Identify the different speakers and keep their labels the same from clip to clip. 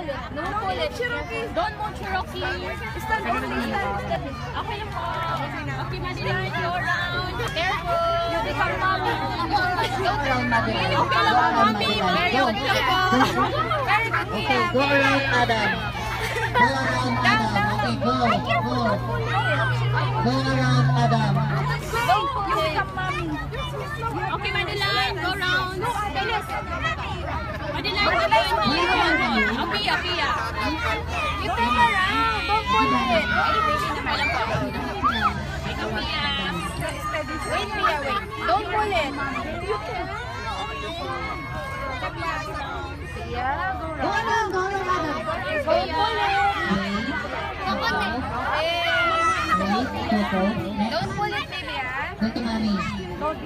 Speaker 1: Don't pull it. Don't move, Cherokee. Stand only. Okay lang po. Okay, Madeline, go around. Careful. You become mommy.
Speaker 2: Around Madeline.
Speaker 1: Okay lang po, mommy. Very good po. Very good.
Speaker 2: Okay, go around Adam. Go around Adam. Okay, go. Go around Adam.
Speaker 1: You become mommy. Okay, Madeline, go round. Madeline. Pia. You turn around. Don't pull it. Wait, Pia, wait. Don't pull it. Yeah, go
Speaker 2: Go
Speaker 1: round.
Speaker 2: around Adam.
Speaker 1: Don't pull it. Don't pull it, baby, ah.
Speaker 2: Go to mommy.
Speaker 1: Don't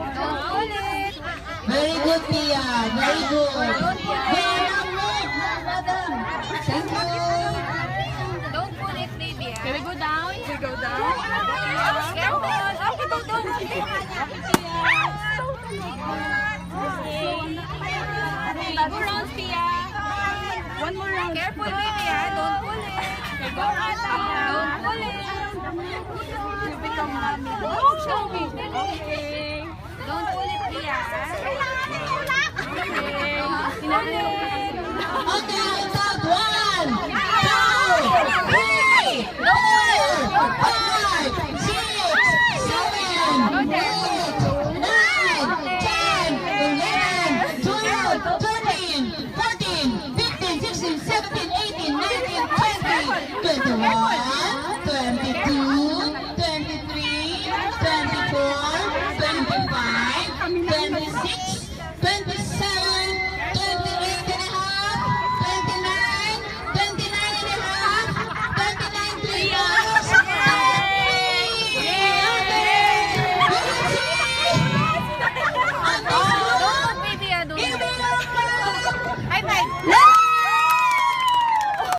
Speaker 1: pull it.
Speaker 2: Very good, Pia. Very good. Go around Adam. Thank you.
Speaker 1: Don't pull it, baby, ah. Can we go down? We go down? Careful. Okay, don't. Go round, Pia. One more round. Careful, baby, ah. Don't pull it. Okay, go round, Pia. Don't pull it. You become mommy. Show me. Okay. Don't pull it, Pia. Okay. Pull it.
Speaker 2: Okay, it's out. 1, 2, 3, 4, 5, 6, 7, 8, 9, 10, 11, 12, 13, 14, 15, 16, 17, 18, 19, 20, 21.